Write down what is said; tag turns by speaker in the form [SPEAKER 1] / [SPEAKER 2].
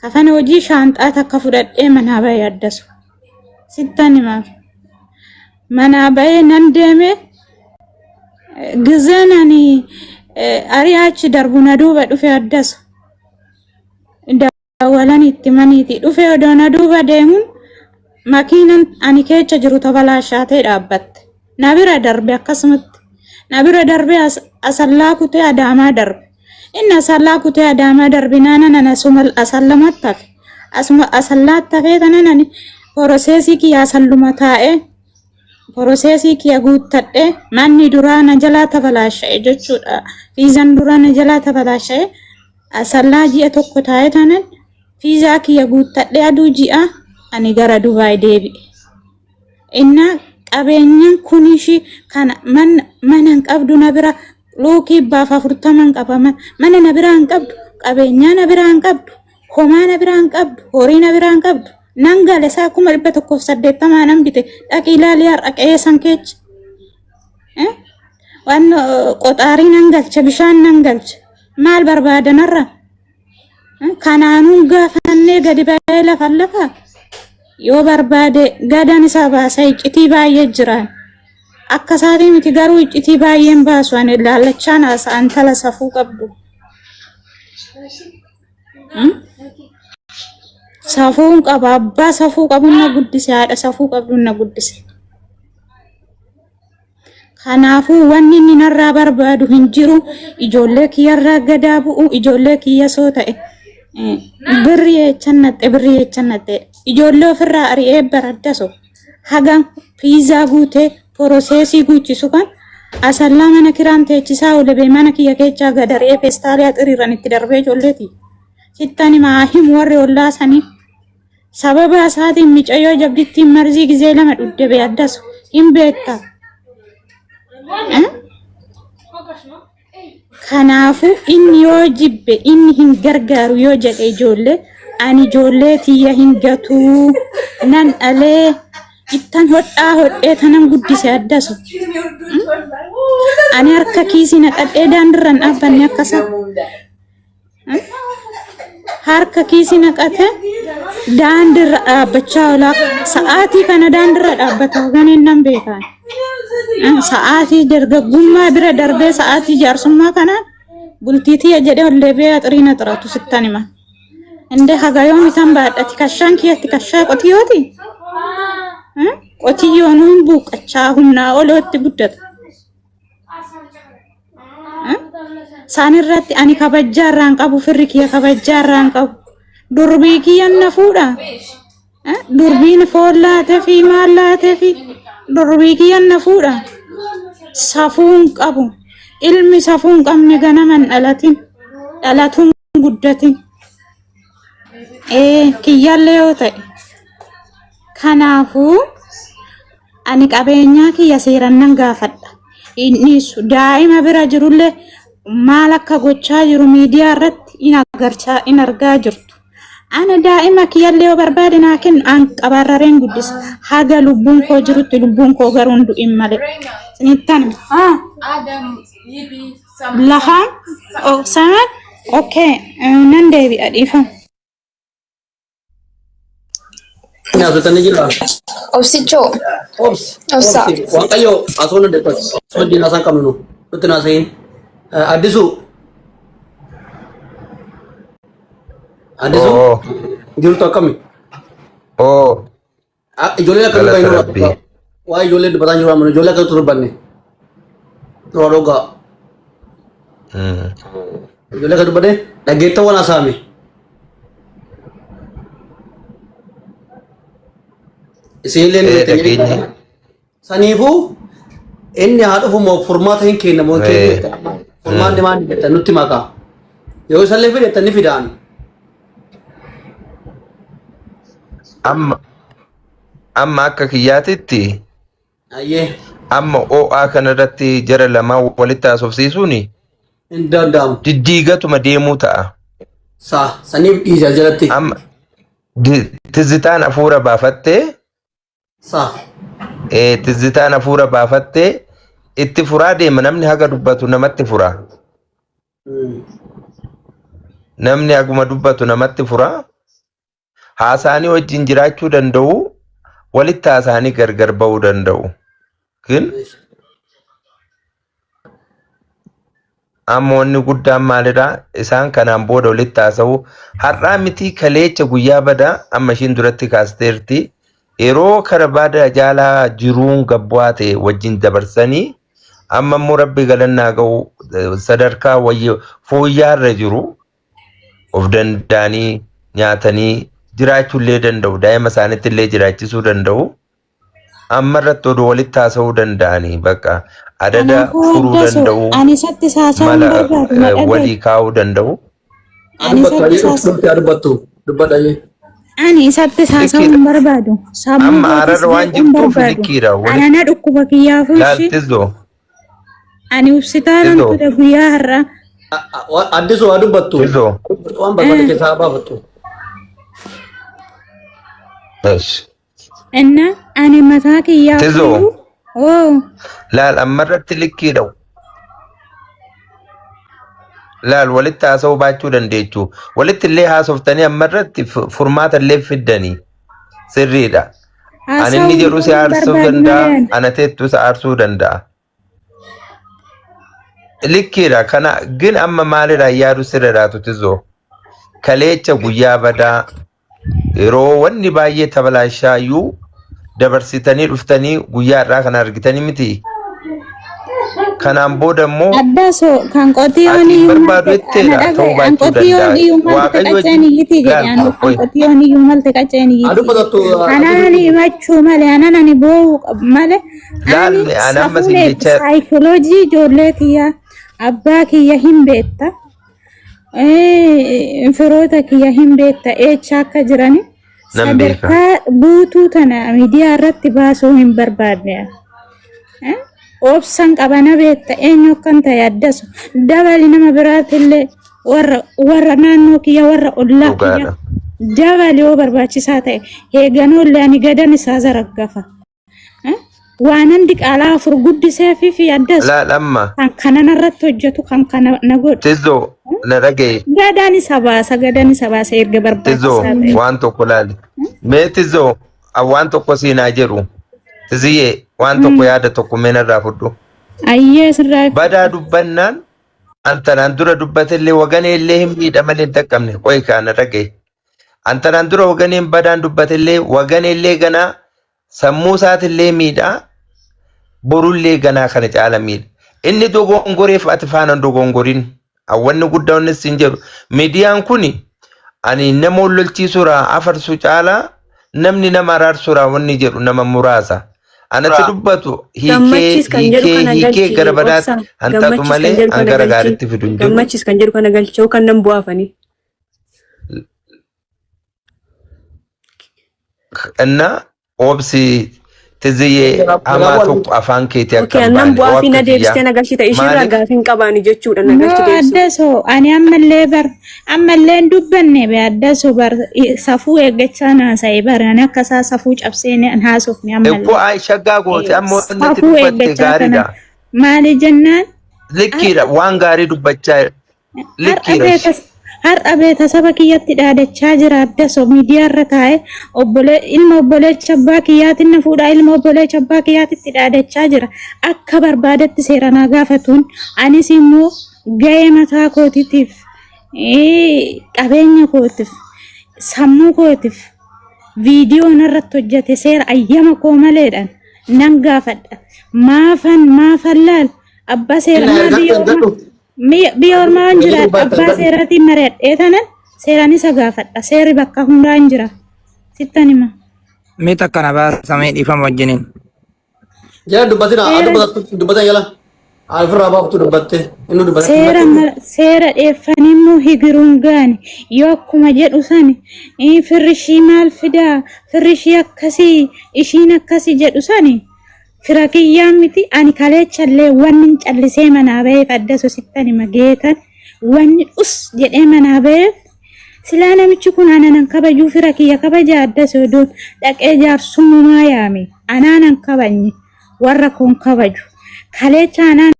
[SPEAKER 1] kafana hojii shaanxaa takka fudhadhee manaa bahee addasu sittan himaaf manaa bahee nan deeme gizeen ani ari'aachi darbu na duuba dhufe addasu dawalan itti maniiti dhufe odoo na duuba deemuun makiinan ani keessa jiru tabalaashaatee dhaabbatte na bira darbe akkasumatti na bira darbe asallaa kutee adaamaa darbe inni asallaa kutee adaamaa darbe nana sumal asallaatti hafe asuma asallaatti hafee tananani poroseesii kiyyaa salluma taa'ee poroseesii kiyya guuttadhee manni duraa na jalaa tabalaasha'e jechuudha fiizan duraa na jalaa tabalaasha'e asallaa ji'a tokko taa'ee tanan fiizaa kiyya guuttadhee aduu ji'a ani gara Dubaay deebi'e inna qabeenyaan kunishi kana mana qabdu na bira luukii baaf 40 qaba mana na bira hin qabdu qabeenyaa na bira hin qabdu homaa na bira hin qabdu horii na bira hin qabdu nan gale saa 180 nan bite dhaqi ilaali har'a qe'ee san keessa waan qoxaarii nan galcha bishaan nan galcha maal barbaadanarra kanaanuu gaafannee gadi ba'ee lafa yoo barbaade gadan isaa baasa iccitii baay'ee jiraan akka saatii miti garuu iccitii baay'een baasu ani laallachaan asaan tala safuu qabdu safuun qaba abbaa safuu qabuun na guddise haadha safuu qabduun na guddise kanaafuu wanni inni narraa barbaadu hin jiru ijoollee kiyyarraa gadaa bu'u ijoollee kiyya soo ta'e birrii echannate ijoollee ofirraa ari'ee baraddaso hagan fiizaa guutee poroseesii guuchisu kan asallaa mana kiraan teechisaa olebee mana kiyya keechaa gadaree feestaaliyaa xiriiran itti darbee ijoolleeti sittani maahim warri ollaasanii sababa isaatiin micayyoo jabdittiin marzii gizee lama dhuddebe addasu hin beekta kanaafu inni yoo jibbe inni hin gargaaru yoo jedhe ijoollee ani ijoollee tiyya hin gatuu nan dhalee ittan hodhee tanan guddise addasu ani harka kiisii naqadhee daandirran dhaabbanne akkasa harka kiisii naqate daandirra dhaabbachaa oolaa sa'aatii kana daandirra dhaabbata ganeen nan beekan sa'aatii dargaggummaa bira darbee sa'aatii jaarsummaa kana bultiitii jedhee ollee bee xiriina xiratu sittan hima inde hagayoo mitan baadhati kashaan kiyyatti kashaa qotiyooti qotiyyoon hin buuqachaa humnaa olootti guddata saanirratti ani kabajjaarraan qabu firri kiyya kabajjaarraan qabu durbii kiyyan na fuudha durbiin foon laatee fi maal laatee fi durbii kiyyan na fuudha safuun qabu ilmi safuun qabne ganaman dhalatuun guddatin kiyyallee yoo ta'e kanaafuu ani qabeenyaa kiyya seeran nan gaafadha innis daa'ima bira jirullee maal akka gochaa jiru miidiyaa irratti in argaa jirtu ana daa'ima kiyyallee yoo barbaade naa kennu an qabarrareen guddisa haga lubbuun koo jirutti lubbuun koo garuu hin du'in malee sinittan lahaan saman okay nan deebi'a dhiifama
[SPEAKER 2] Nyaatatanii jira.
[SPEAKER 3] Obsichoo. Obsa.
[SPEAKER 2] Waaqayyo asoola deepas. Soodii naasaan qabnu nutti naaseen. Addisu. Addisu. Jirtu akkami? Ijoolleen akka dubbanne nurra. Waa ijoolleen dubbataan jiru amma ijoollee akka dubbanne. Nurra dhogaa. Ijoollee akka dubbanne dhaggeettawan haasa'ame. Isinillee saniifuu inni haa dhufu moo furmaata hin kennamu hin kennu furmaanni maal jettan nutti makaa yoo isallee fidettan ni fidaan
[SPEAKER 4] amma akka kiyyaatitti
[SPEAKER 2] ayyee
[SPEAKER 4] amma OA kanarratti jara lamaa walitti haasofsiisuun
[SPEAKER 2] hin danda'amu
[SPEAKER 4] diddiigatuma deemuu ta'a.
[SPEAKER 2] Saniif dhiisa jalatti
[SPEAKER 4] amma tizitaan hafuura baafattee tizitaan hafuura baafattee itti furaa deema namni haga dubbatu namatti furaa. Namni haguma dubbatu namatti furaa Haasa'anii wajjin jiraachuu danda'u. Walitti haasa'anii gargar ba'uu danda'u. Kun amma wanni guddaan maalidha? Isaan kanaan booda walitti haasa'u. Har'aa miti kaleecha guyyaa badaa amma ishiin duratti kaasteerti. Yeroo kara baada jaalaa jiruun gabbu'aa ta'e wajjin dabarsanii amma immoo rabbi galannaa ga'u sadarkaa fooyya'arra jiru. Of danda'anii nyaatanii jiraachuullee danda'u. Daa'ima isaaniitti illee jiraachisuu danda'u. Amma irratti oduu walitti haasa'uu danda'anii bakka adada furuu danda'u. Mala walii kaa'uu danda'u.
[SPEAKER 1] Ani isatti haasa'uu barbaadu.
[SPEAKER 4] Amma hararra waan jirtuuf likkiidha.
[SPEAKER 1] Anana dhukkuba kiyyaafuu
[SPEAKER 4] Laaltisoo.
[SPEAKER 1] Ani ubsitaanan ture guyyaa har'aa.
[SPEAKER 2] Addisu waa dubbattu. Waan barbaade keessaa baafattu.
[SPEAKER 1] Enna ani mataa kiyyaafuu.
[SPEAKER 4] Laal ammarratti likkiidha. Laal walitti haasa'uu baachuu dandeechuu. Walitti illee haasoftanii ammarratti furmaata illee fiddanii. Sirriidha. Ani inni jedhu si aarsuu danda'a. Ana teettu si aarsuu danda'a. Likkiidha. Kana gin amma maalidha yaadu sirriidhaatu tizoo. Kaleecha guyyaa badaa yeroo wanni baay'ee tabalaashaayyuu dabarsitanii dhuftanii guyyaa irraa kana argitanii miti. Kanaan booda immoo
[SPEAKER 1] Addaso kan qotiyooni
[SPEAKER 4] barbaadu itteedha ta'uu baachuu danda'a. Waaqayyo
[SPEAKER 1] qotiyooni malte qaceeni anani machuu malee anani boo malee
[SPEAKER 4] laalme anamma si jecha
[SPEAKER 1] psychology ijoollee kiyya abbaa kiyya hin beekta firoota kiyya hin beekta eecha akka jirani sadarkaa buutuu tana miidiyaa irratti baasuu hin barbaadne. Obsan qabana beekta eenyu kan ta'e Addasu dabali nama biraatillee warra naannoo kiyya warra ollaa kiyya dabali yoo barbaachisaa ta'e eeganollee ani gadan isaa zaraggafa. Waan handi qaalaa afur guddisee fi Addasu kan kana irratti hojjetu kan kana na godhu.
[SPEAKER 4] Tizoo na dhagee.
[SPEAKER 1] Gadan isa baasa erga barbaachisaa ta'e.
[SPEAKER 4] Tizoo waan tokko laali. Mee tizoo waan tokko siinaa jiru. Tiziye waan tokko yaada tokko mena irraa fudhu.
[SPEAKER 1] Ayyee sirraa.
[SPEAKER 4] Badaa dubbannaan antanaan dura dubbatillee waganee illee hin miidhamanii hin dhaqqabne qoy kaana dhagee. Antanaan dura waganeen badaan dubbatillee waganee illee ganaa sammuu isaatillee miidhaa borullee ganaa kana caala miidha. Inni dogongoreef ati faana dogongorin awwanni guddaa onnis hin jedhu. Miidiyaan kuni ani nama lolchiisuraa afarsu caalaa namni nama araarsuraa wanni jedhu nama muraasa. Anatti dubbatu hiikee gara badaatti hanxatu malee hangara gaariitti fidu hin jiru.
[SPEAKER 5] Gammachis kan jedhu kana galchuu kan nan bu'aafanii.
[SPEAKER 4] Inna obsi tiziyyee hamaa tokko afaan keetii akka
[SPEAKER 5] hin baane. Nan bu'aafii na deebistee na galchita ishiirraa gaafiin qabaani jechuudha na galchi deebisu.
[SPEAKER 1] Addaso ani ammallee dubbanne be Addaso bar safuu eeggachaa naasa'e baran akkasaa safuu cabsee haasofne ammallee.
[SPEAKER 4] Eebboo shaggaa goote amma wanti dubbatte gaariidha.
[SPEAKER 1] Maali jennaan?
[SPEAKER 4] Likkiidha waan gaarii dubbachaa likkiidha.
[SPEAKER 1] Har'a beeksisa kiyyatti dhaadachaa jira Addaso miidiyaa irra taa'ee ilma obboleecha abbaa kiyyaatiin na fuudhaa ilma obboleecha abbaa kiyyaatitti dhaadachaa jira akka barbaadetti seeranaa gaafatuun anis immoo ga'ee mataa kootiitiif qabeenya kootiif sammuu kootiif viidiyoon irratti hojjete seera ayyama koo maleedhaan nan gaafadha maafan laal abbaa seeranaa biyya ormaan jira abbaa seeraatiin mari'adhee tanan seeraan isa gaafadha seerri bakka hundaa hin jira sittan hima.
[SPEAKER 6] Mee takka na baasamee dhiifama wajjiniin.
[SPEAKER 2] Jala dubbatan jala alfirraa baaftu dubbatte inni dubbatte.
[SPEAKER 1] Seera dheeffanii immoo higiruun gaani yoo akkuma jedhu sani firrishii maal fidaa firrishii akkasii ishiin akkasii jedhu sani. Firakiyyaan miti ani kaleechallee wanni callisee manaa ba'eef Addaso sittan hima geetan wanni us jedhee manaa ba'eef silaa namichi kun anaanan kabajuu firakiyya kabaja Addaso doon dhaqee jaarsummaa yaame anaanan kabanye warra kun kabaju kaleecha anaan